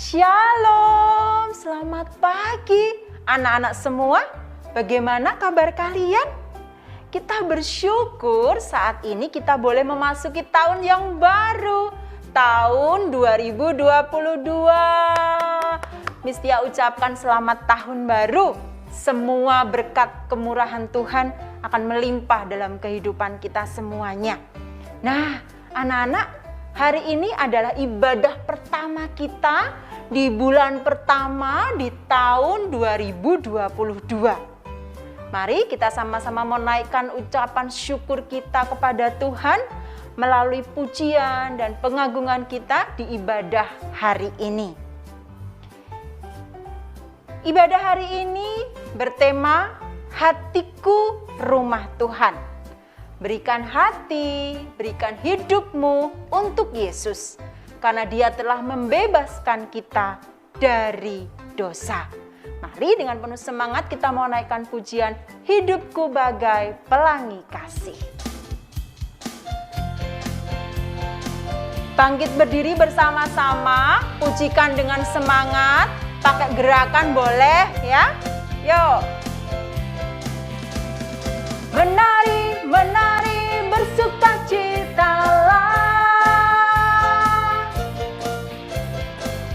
Shalom, selamat pagi anak-anak semua. Bagaimana kabar kalian? Kita bersyukur saat ini kita boleh memasuki tahun yang baru, tahun 2022. Mistia ucapkan selamat tahun baru. Semua berkat kemurahan Tuhan akan melimpah dalam kehidupan kita semuanya. Nah, anak-anak, hari ini adalah ibadah pertama kita di bulan pertama di tahun 2022. Mari kita sama-sama menaikkan ucapan syukur kita kepada Tuhan melalui pujian dan pengagungan kita di ibadah hari ini. Ibadah hari ini bertema Hatiku Rumah Tuhan. Berikan hati, berikan hidupmu untuk Yesus. Karena Dia telah membebaskan kita dari dosa. Mari dengan penuh semangat kita mau naikkan pujian Hidupku Bagai Pelangi Kasih. Bangkit berdiri bersama-sama, pujikan dengan semangat, pakai gerakan boleh ya. Yuk. Menari, menari, bersukacitalah.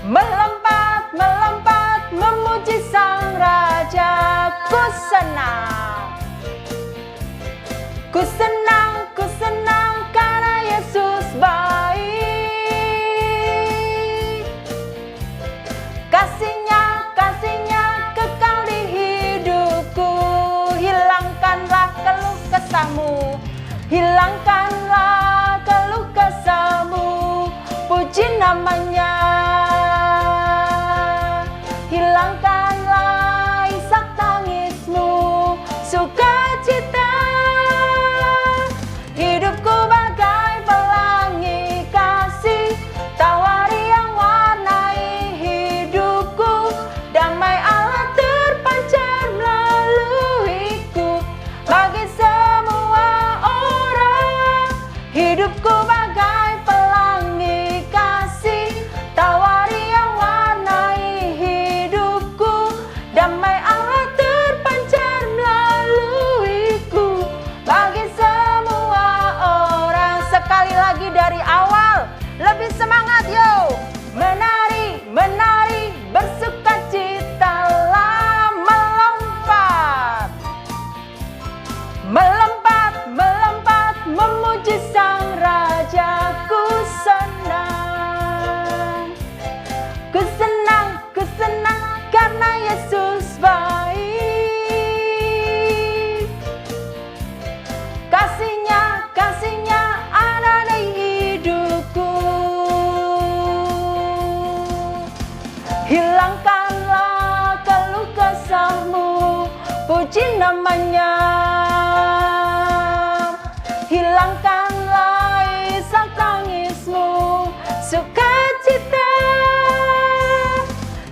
Melompat, melompat, memuji Sang Raja. Ku senang, ku senang, ku senang karena Yesus baik. Kasih-Nya, kasih-Nya kekal di hidupku. Hilangkanlah keluh kesahmu, hilangkanlah keluh kesahmu. Puji namanya. Hilangkanlah isak tangismu, sukacita. Hidupku bagai pelangi kasih, tawari yang warnai hidupku. Damai Allah terpancar melaluiku, bagi semua orang. Hidupku bagai pelangi kasih, tawari yang warnai hidupku. Damai Allah terpancar melaluiku, bagi semua orang. Sekali lagi dari awal, lebih semangat yo. Menari, menari, bersukacitalah. Melompat, melompat, melompat, memuji Sang Raja. Ku senang, ku senang, ku senang karena Yesus baik. Kasih-Nya, kasih-Nya ada di hidupku. Hilangkanlah keluh kesahmu, puji namanya. Hilangkanlah isak tangismu, sukacita.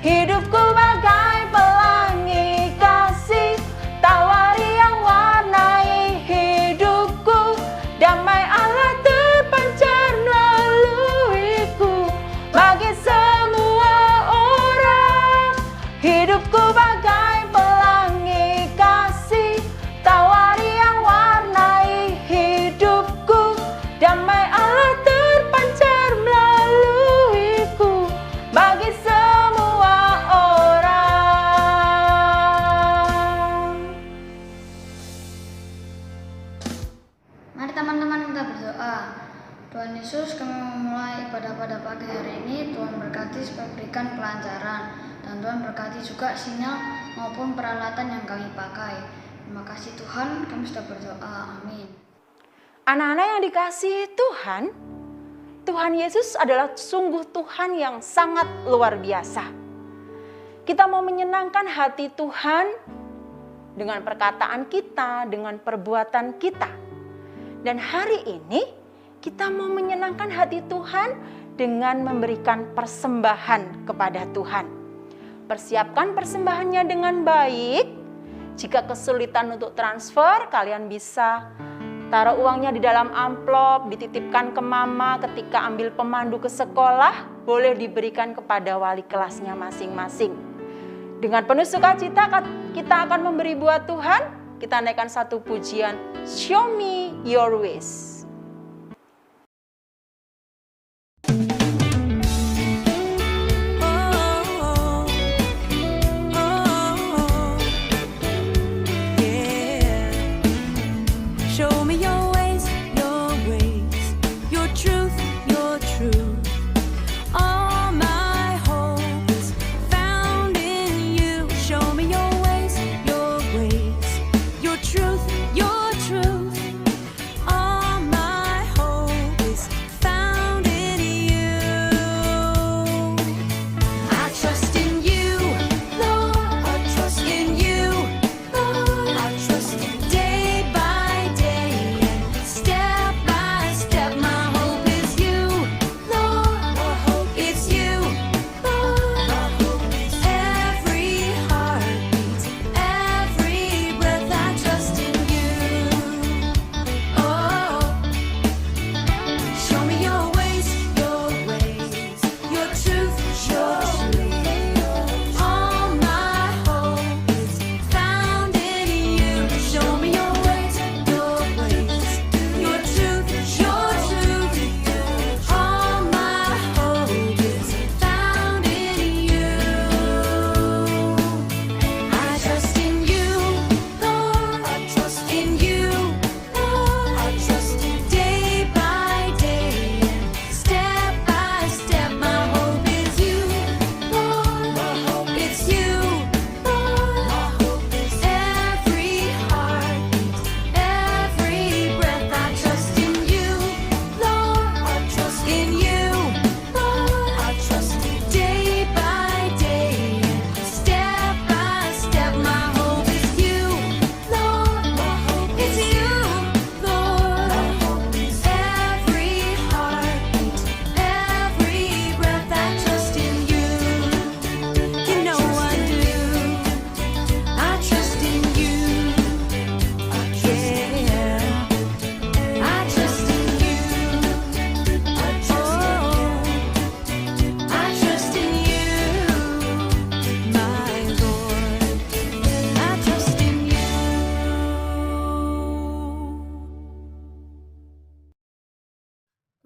Hidupku bagai pelangi kasih, tawari yang warnai hidupku. Damai Allah terpancar melaluiku, bagi semua orang. Hidupku bagai pelangi kasih, tawari yang warnai hidupku. Damai Allah terpancar melaluiku, bagi semua orang. Mari teman-teman kita berdoa. Tuhan Yesus, kami memulai ibadah pada pagi hari ini. Tuhan berkati supaya berikan kelancaran. Dan Tuhan berkati juga sinyal maupun peralatan yang kami pakai. Terima kasih Tuhan, kami sudah berdoa. Amin. Anak-anak yang dikasihi Tuhan, Tuhan Yesus adalah sungguh Tuhan yang sangat luar biasa. Kita mau menyenangkan hati Tuhan dengan perkataan kita, dengan perbuatan kita. Dan hari ini kita mau menyenangkan hati Tuhan dengan memberikan persembahan kepada Tuhan. Persiapkan persembahannya dengan baik. Jika kesulitan untuk transfer, kalian bisa Taruh uangnya di dalam amplop, dititipkan ke mama ketika ambil pemandu ke sekolah, boleh diberikan kepada wali kelasnya masing-masing. Dengan penuh sukacita kita akan memberi buat Tuhan, kita naikkan satu pujian, Show Me Your Ways.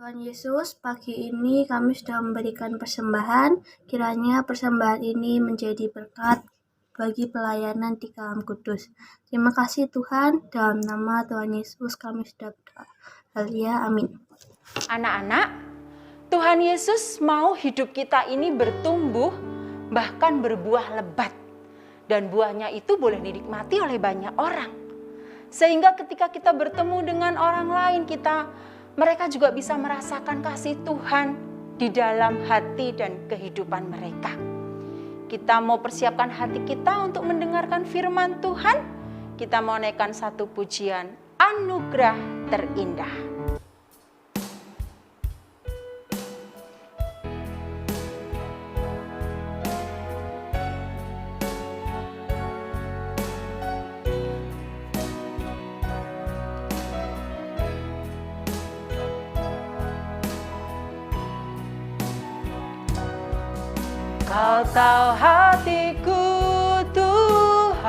Tuhan Yesus, pagi ini kami sudah memberikan persembahan, kiranya persembahan ini menjadi berkat bagi pelayanan di Kalam Kudus. Terima kasih Tuhan, dalam nama Tuhan Yesus kami sudah berdoa. Haleluya, amin. Anak-anak, Tuhan Yesus mau hidup kita ini bertumbuh, bahkan berbuah lebat. Dan buahnya itu boleh dinikmati oleh banyak orang. Sehingga ketika kita bertemu dengan orang lain, mereka juga bisa merasakan kasih Tuhan di dalam hati dan kehidupan mereka. Kita mau persiapkan hati kita untuk mendengarkan firman Tuhan. Kita mau naikkan satu pujian, Anugerah Terindah. Kau tahu hatiku Tuhan,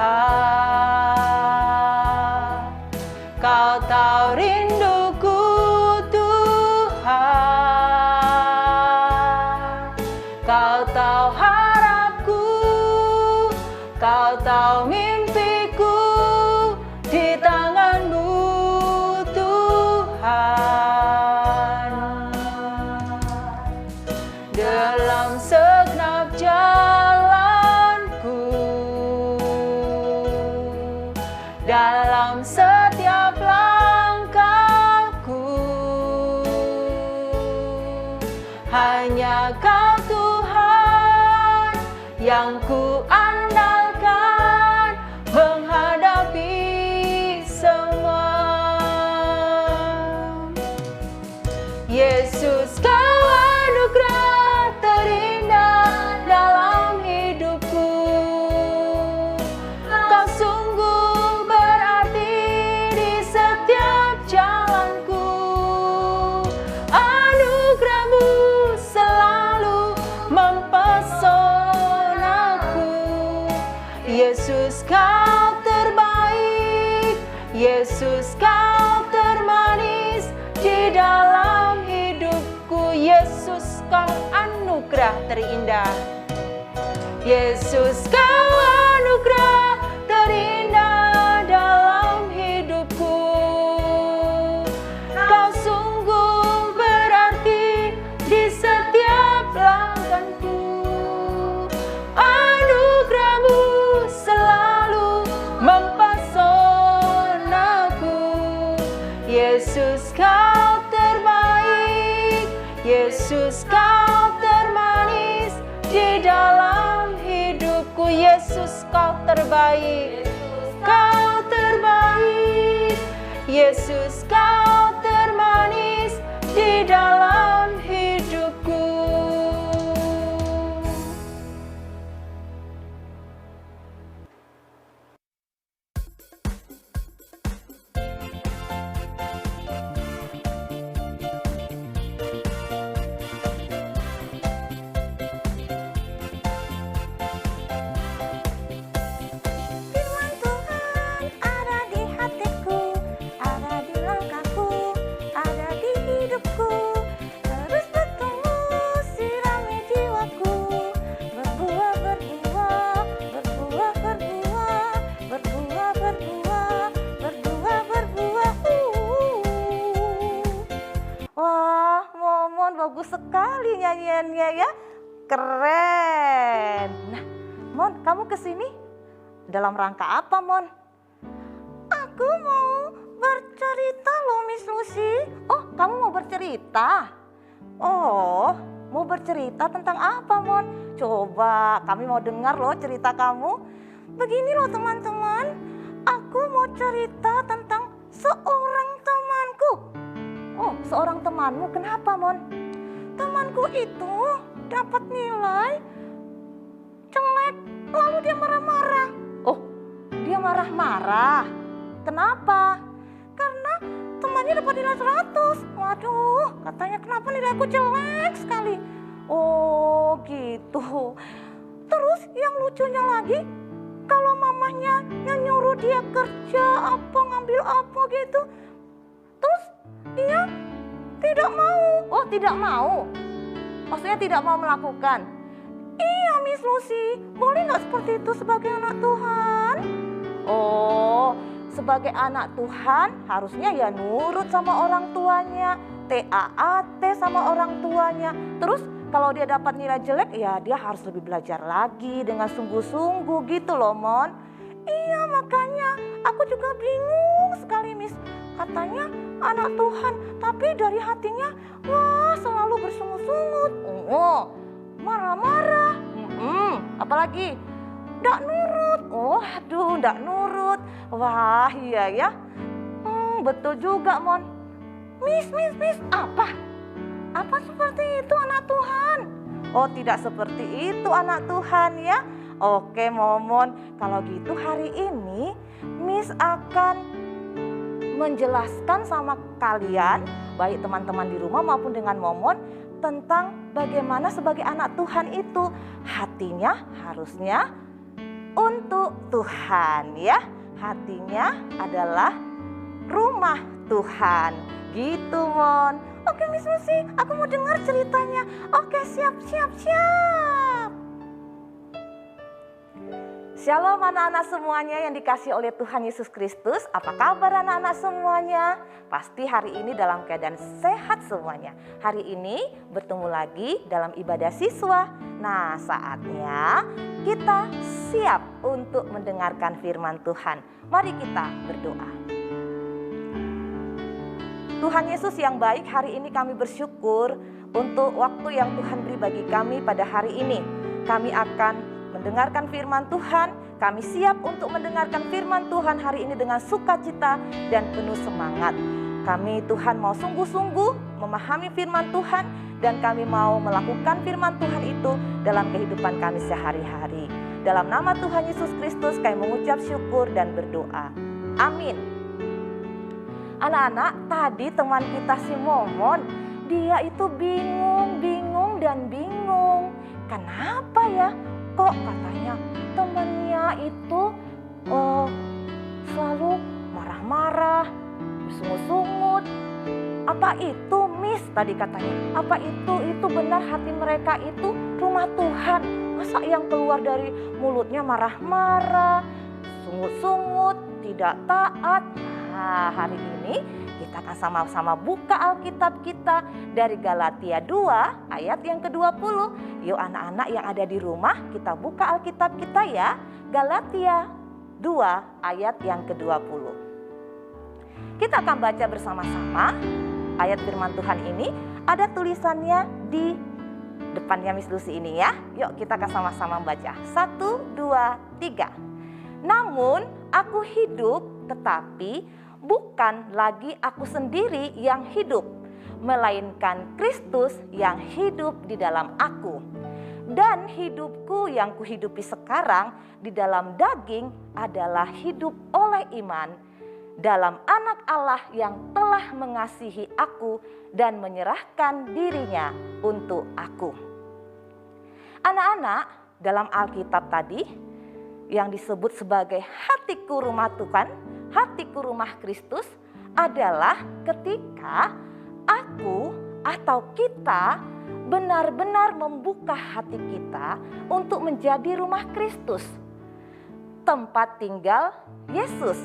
Kau tahu rinduku Tuhan, Kau tahu harapku, Kau tahu mimpiku di tangan-Mu Tuhan. Dalam segenap jalanku, dalam setiap langkahku, hanya Kau Tuhan yang ku andalkan menghadapi semua. Yesus, Kau anugerah terindah dalam hidupku. Kau sungguh berarti di setiap jalan. anugerah terindah. Yesus, kau anugerah terindah dalam hidupku. Kau sungguh berarti di setiap langkahku. Anugerahmu selalu mempesonaku. Yesus, kau terbaik. Yesus, kau termanis di dalam hidupku. Yesus, kau terbaik. Kau terbaik. Yesus, kau termanis di dalam hidupku. Firman Tuhan ada di hatiku, ada di langkahku, ada di hidupku. Terus bertumbuh sirami jiwaku, berbuah, berbuah, berbuah, berbuah, berbuah, berbuah, berbuah, berbuah. Wah, Momon bagus sekali nyanyiannya ya. Keren. Nah, Mon, kamu kesini dalam rangka apa, Mon? Aku mau bercerita loh, Miss Lucy. Oh, kamu mau bercerita? Oh, mau bercerita tentang apa, Mon? Coba, kami mau dengar loh cerita kamu. Begini loh teman-teman, aku mau cerita tentang seorang temanku. Oh, seorang temanmu, kenapa, Mon? Temanku itu dapat nilai jelek, lalu dia marah-marah. Oh, dia marah-marah. Kenapa? Karena temannya dapat nilai 100. Waduh, katanya kenapa nilaiku jelek sekali. Oh, gitu. Terus yang lucunya lagi, kalau mamahnya yang nyuruh dia kerja apa, ngambil apa gitu, terus dia tidak mau. Oh, tidak mau. Maksudnya tidak mau melakukan. Iya, Miss Lucy, boleh nggak seperti itu sebagai anak Tuhan? Oh, sebagai anak Tuhan harusnya ya nurut sama orang tuanya, TAAT sama orang tuanya. Terus kalau dia dapat nilai jelek ya dia harus lebih belajar lagi dengan sungguh-sungguh gitu loh, Mon. Iya, makanya aku juga bingung sekali, Miss. Katanya anak Tuhan, tapi dari hatinya wah selalu bersungut-sungut. Oh, marah-marah. Apalagi nggak nurut. Oh, aduh, nggak nurut. Wah, iya ya. Betul juga, Mon. Miss, apa? Apa seperti itu anak Tuhan? Oh, tidak seperti itu anak Tuhan ya. Oke, Momon. Kalau gitu hari ini Miss akan menjelaskan sama kalian, baik teman-teman di rumah maupun dengan Momon, tentang bagaimana sebagai anak Tuhan itu hatinya harusnya untuk Tuhan ya. Hatinya adalah rumah Tuhan. Gitu, Mon. Oke, Miss Lucy, aku mau dengar ceritanya. Oke, siap. Shalom anak-anak semuanya yang dikasihi oleh Tuhan Yesus Kristus. Apa kabar anak-anak semuanya? Pasti hari ini dalam keadaan sehat semuanya. Hari ini bertemu lagi dalam ibadah siswa. Nah, saatnya kita siap untuk mendengarkan firman Tuhan. Mari kita berdoa. Tuhan Yesus yang baik, hari ini kami bersyukur untuk waktu yang Tuhan beri bagi kami pada hari ini. Kami akan mendengarkan firman Tuhan. Kami siap untuk mendengarkan firman Tuhan hari ini dengan sukacita dan penuh semangat. Kami Tuhan mau sungguh-sungguh memahami firman Tuhan dan kami mau melakukan firman Tuhan itu dalam kehidupan kami sehari-hari. Dalam nama Tuhan Yesus Kristus kami mengucap syukur dan berdoa. Amin. Anak-anak, tadi teman kita si Momon, dia itu bingung. Kenapa ya? Kok katanya temannya itu selalu marah-marah, bersungut-sungut. Apa itu, Miss? Tadi katanya. Apa itu benar hati mereka itu rumah Tuhan. Masa yang keluar dari mulutnya marah-marah, sungut-sungut, tidak taat. Nah, hari ini kita akan sama-sama buka Alkitab kita dari Galatia 2 ayat yang ke-20. Yuk anak-anak yang ada di rumah, kita buka Alkitab kita ya. Galatia 2 ayat yang ke-20. Kita akan baca bersama-sama ayat firman Tuhan ini. Ada tulisannya di depannya Miss Lucy ini ya. Yuk kita akan sama-sama baca. 1, 2, 3. Namun aku hidup, tetapi bukan lagi aku sendiri yang hidup, melainkan Kristus yang hidup di dalam aku. Dan hidupku yang kuhidupi sekarang di dalam daging adalah hidup oleh iman dalam Anak Allah yang telah mengasihi aku dan menyerahkan dirinya untuk aku. Anak-anak, dalam Alkitab tadi yang disebut sebagai hatiku rumah Tuhan, hatiku rumah Kristus adalah ketika aku atau kita benar-benar membuka hati kita untuk menjadi rumah Kristus, tempat tinggal Yesus.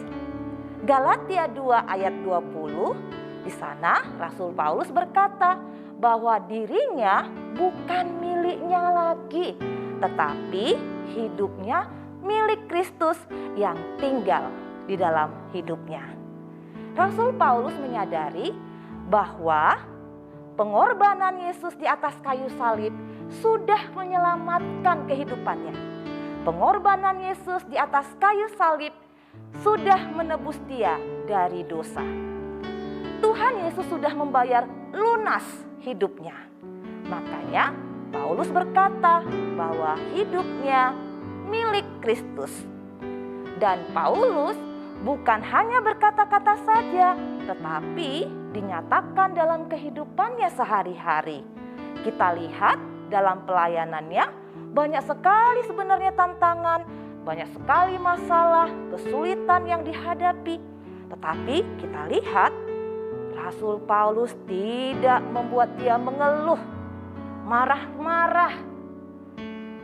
Galatia 2 ayat 20, di sana Rasul Paulus berkata bahwa dirinya bukan miliknya lagi, tetapi hidupnya milik Kristus yang tinggal di dalam hidupnya. Rasul Paulus menyadari bahwa pengorbanan Yesus di atas kayu salib sudah menyelamatkan kehidupannya. Pengorbanan Yesus di atas kayu salib sudah menebus dia dari dosa. Tuhan Yesus sudah membayar lunas hidupnya. Makanya Paulus berkata bahwa hidupnya milik Kristus. Dan Paulus bukan hanya berkata-kata saja, tetapi dinyatakan dalam kehidupannya sehari-hari. Kita lihat dalam pelayanannya, banyak sekali sebenarnya tantangan, banyak sekali masalah, kesulitan yang dihadapi. Tetapi kita lihat, Rasul Paulus tidak membuat dia mengeluh, marah-marah.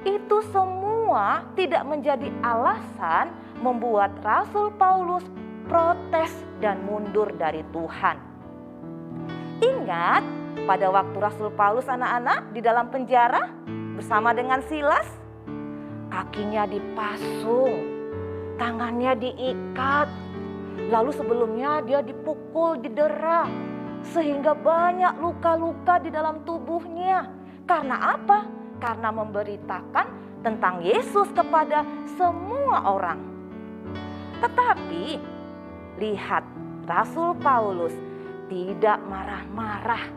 Itu semua tidak menjadi alasan membuat Rasul Paulus protes dan mundur dari Tuhan. Ingat pada waktu Rasul Paulus anak-anak di dalam penjara bersama dengan Silas, kakinya dipasung, tangannya diikat, lalu sebelumnya dia dipukul, didera, sehingga banyak luka-luka di dalam tubuhnya. Karena apa? Karena memberitakan tentang Yesus kepada semua orang. Tetapi lihat, Rasul Paulus tidak marah-marah.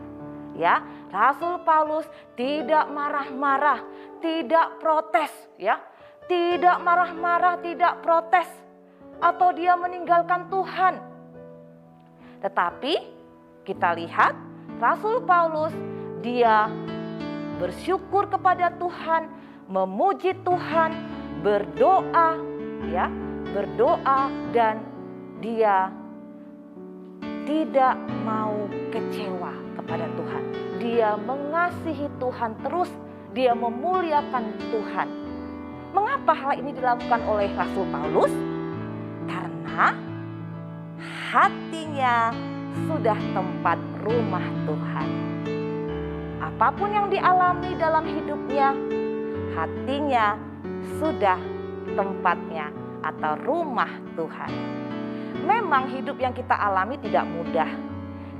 Ya, Rasul Paulus tidak marah-marah, tidak protes, ya. Tidak marah-marah, tidak protes atau dia meninggalkan Tuhan. Tetapi kita lihat Rasul Paulus dia bersyukur kepada Tuhan, memuji Tuhan, berdoa, ya, berdoa, dan dia tidak mau kecewa kepada Tuhan. Dia mengasihi Tuhan terus, dia memuliakan Tuhan. Mengapa hal ini dilakukan oleh Rasul Paulus? Karena hatinya sudah tempat rumah Tuhan. Apapun yang dialami dalam hidupnya, hatinya sudah tempatnya atau rumah Tuhan. Memang hidup yang kita alami tidak mudah.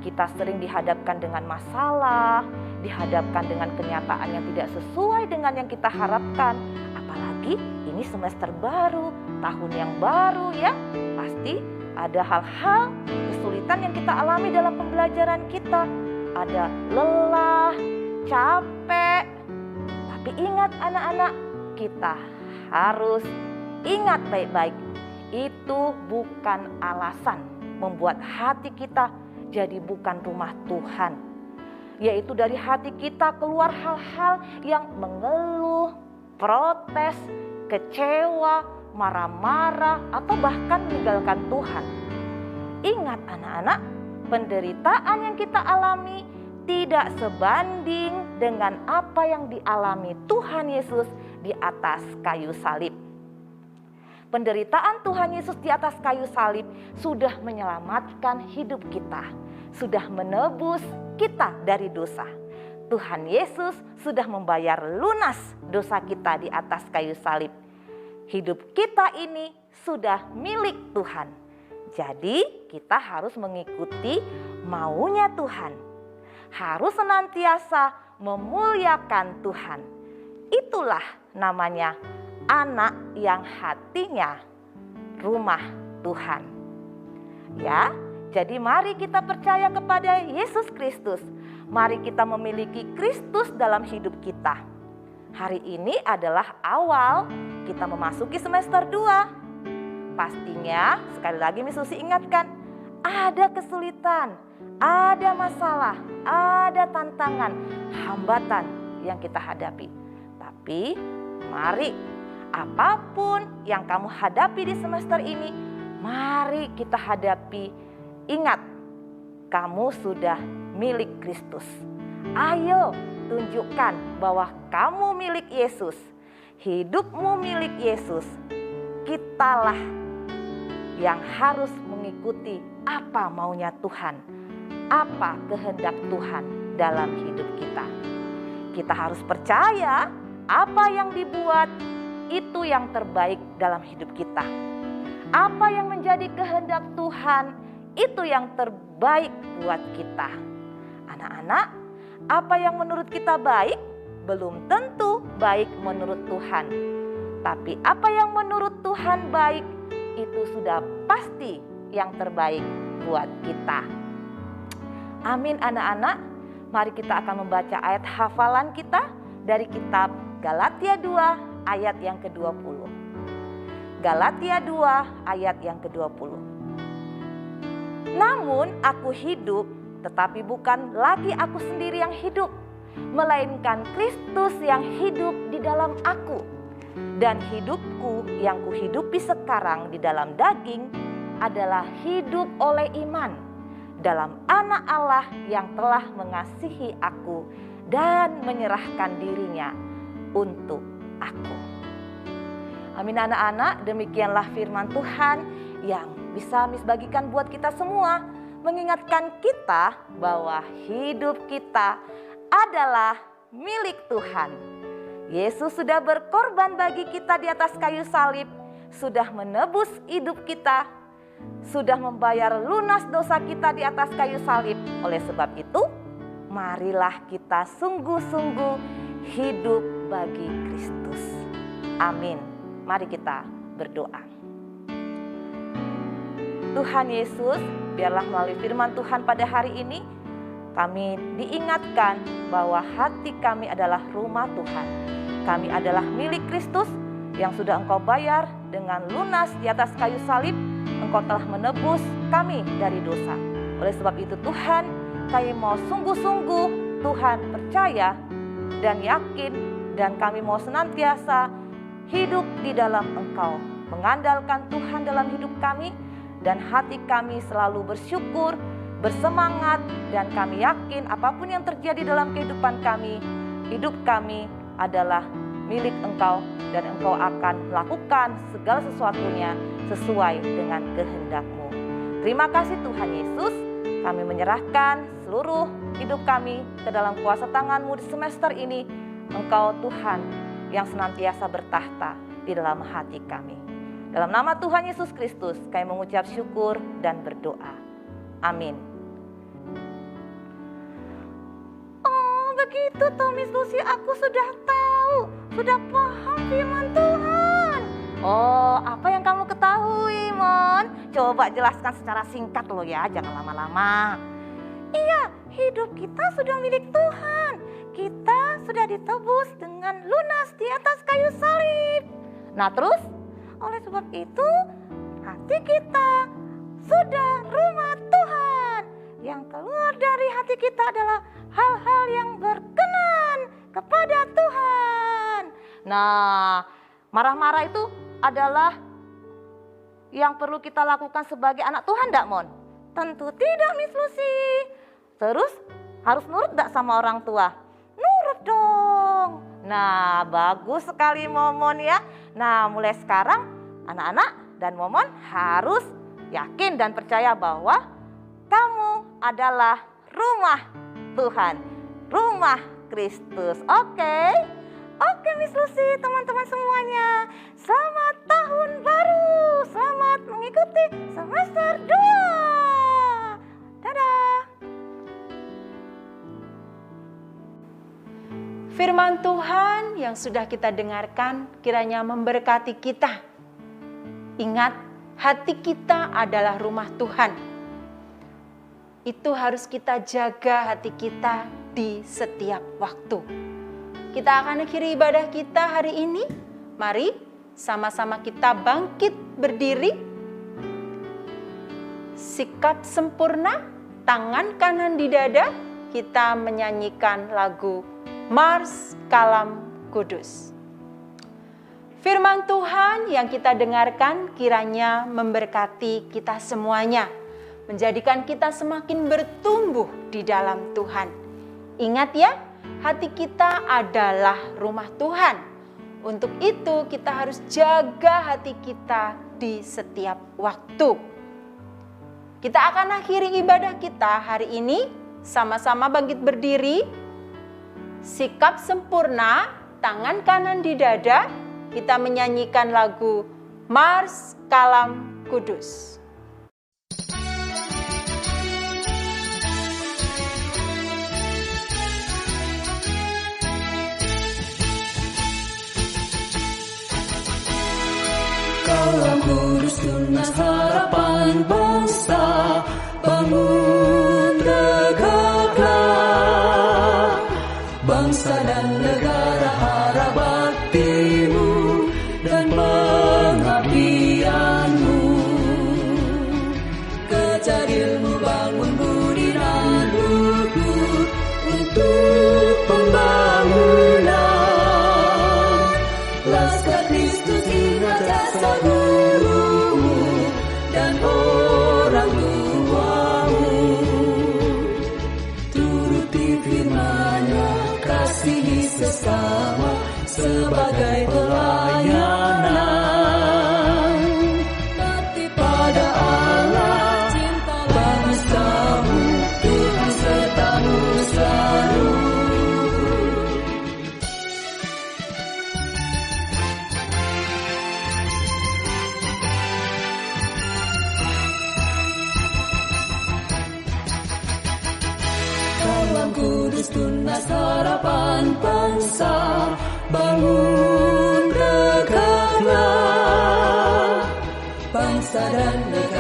Kita sering dihadapkan dengan masalah, dihadapkan dengan kenyataan yang tidak sesuai dengan yang kita harapkan. Apalagi ini semester baru, tahun yang baru ya. Pasti ada hal-hal kesulitan yang kita alami dalam pembelajaran kita. Ada lelah, capek. Tapi ingat anak-anak, kita harus ingat baik-baik. Itu bukan alasan membuat hati kita jadi bukan rumah Tuhan. Yaitu dari hati kita keluar hal-hal yang mengeluh, protes, kecewa, marah-marah, atau bahkan meninggalkan Tuhan. Ingat anak-anak, penderitaan yang kita alami tidak sebanding dengan apa yang dialami Tuhan Yesus di atas kayu salib. Penderitaan Tuhan Yesus di atas kayu salib sudah menyelamatkan hidup kita, sudah menebus kita dari dosa. Tuhan Yesus sudah membayar lunas dosa kita di atas kayu salib. Hidup kita ini sudah milik Tuhan. Jadi kita harus mengikuti maunya Tuhan. Harus senantiasa memuliakan Tuhan. Itulah namanya anak yang hatinya rumah Tuhan. Ya, jadi mari kita percaya kepada Yesus Kristus. Mari kita memiliki Kristus dalam hidup kita. Hari ini adalah awal kita memasuki semester 2. Pastinya, sekali lagi Miss Susi ingatkan, ada kesulitan, ada masalah, ada tantangan, hambatan yang kita hadapi. Tapi mari, apapun yang kamu hadapi di semester ini, mari kita hadapi. Ingat, kamu sudah milik Kristus. Ayo tunjukkan bahwa kamu milik Yesus. Hidupmu milik Yesus. Kitalah yang harus mengikuti apa maunya Tuhan, apa kehendak Tuhan dalam hidup kita. Kita harus percaya apa yang dibuat itu yang terbaik dalam hidup kita. Apa yang menjadi kehendak Tuhan itu yang terbaik buat kita. Anak-anak, apa yang menurut kita baik belum tentu baik menurut Tuhan. Tapi apa yang menurut Tuhan baik itu sudah pasti yang terbaik buat kita. Amin anak-anak. Mari kita akan membaca ayat hafalan kita dari kitab Galatia 2 ayat yang ke-20. Galatia 2 ayat yang ke-20. Namun aku hidup, tetapi bukan lagi aku sendiri yang hidup, melainkan Kristus yang hidup di dalam aku. Dan hidupku yang kuhidupi sekarang di dalam daging adalah hidup oleh iman dalam Anak Allah yang telah mengasihi aku dan menyerahkan dirinya untuk aku. Amin anak-anak, demikianlah firman Tuhan yang bisa Miss bagikan buat kita semua, mengingatkan kita bahwa hidup kita adalah milik Tuhan. Yesus sudah berkorban bagi kita di atas kayu salib, sudah menebus hidup kita, sudah membayar lunas dosa kita di atas kayu salib. Oleh sebab itu, marilah kita sungguh-sungguh hidup bagi Kristus. Amin. Mari kita berdoa. Tuhan Yesus, biarlah melalui firman Tuhan pada hari ini, kami diingatkan bahwa hati kami adalah rumah Tuhan. Kami adalah milik Kristus yang sudah Engkau bayar dengan lunas di atas kayu salib. Engkau telah menebus kami dari dosa. Oleh sebab itu Tuhan, kami mau sungguh-sungguh Tuhan percaya dan yakin, dan kami mau senantiasa hidup di dalam Engkau, mengandalkan Tuhan dalam hidup kami, dan hati kami selalu bersyukur, bersemangat, dan kami yakin apapun yang terjadi dalam kehidupan kami, hidup kami adalah milik Engkau, dan Engkau akan melakukan segala sesuatunya sesuai dengan kehendak-Mu. Terima kasih Tuhan Yesus, kami menyerahkan seluruh hidup kami ke dalam kuasa tangan-Mu di semester ini. Engkau Tuhan yang senantiasa bertahta di dalam hati kami. Dalam nama Tuhan Yesus Kristus, kami mengucap syukur dan berdoa. Amin. Begitu toh Miss Lucy, aku sudah tahu, sudah paham firman Tuhan. Oh, apa yang kamu ketahui, Mon? Coba jelaskan secara singkat loh ya, jangan lama-lama. Iya, hidup kita sudah milik Tuhan. Kita sudah ditebus dengan lunas di atas kayu salib. Nah terus, oleh sebab itu, hati kita sudah rumah Tuhan. Yang keluar dari hati kita adalah hal-hal yang berkenan kepada Tuhan. Nah, marah-marah itu adalah yang perlu kita lakukan sebagai anak Tuhan, enggak, Mon? Tentu tidak, Miss Lucy. Terus, Harus nurut gak sama orang tua? Nurut dong. Nah, bagus sekali Momon ya. Nah, mulai sekarang anak-anak dan Momon harus yakin dan percaya bahwa kamu adalah rumah Tuhan, rumah Kristus. Oke? Oke Miss Lucy, teman-teman semuanya. Selamat tahun baru. Selamat mengikuti semester 2. Dadah. Firman Tuhan yang sudah kita dengarkan kiranya memberkati kita. Ingat, hati kita adalah rumah Tuhan. Itu harus kita jaga hati kita di setiap waktu. Kita akan akhiri ibadah kita hari ini. Mari sama-sama kita bangkit berdiri. Sikap sempurna, tangan kanan di dada. Kita menyanyikan lagu Mars Kalam Kudus. Firman Tuhan yang kita dengarkan kiranya memberkati kita semuanya. Menjadikan kita semakin bertumbuh di dalam Tuhan. Ingat ya, hati kita adalah rumah Tuhan. Untuk itu kita harus jaga hati kita di setiap waktu. Kita akan akhiri ibadah kita hari ini. Sama-sama bangkit berdiri. Sikap sempurna, tangan kanan di dada. Kita menyanyikan lagu Mars Kalam Kudus. Kalam Kudus tunas harapan bangsa, bangun tegaklah. Bangsa dan negara harap baktimu dan pengabdianmu. Kejar ilmu, bangun budi dan luhur untuk pembangunan. Laskar Kristus ingat jasa gurumu dan orang tuamu. Turuti firman-Nya, kasihi sesama sebagai pelayanan. Taati pada Allah, cinta bangsamu, Tuhan sertamu selalu. Kalam Kudus tunas harapan bangsa, bangun tegaklah. Bangsa dan negara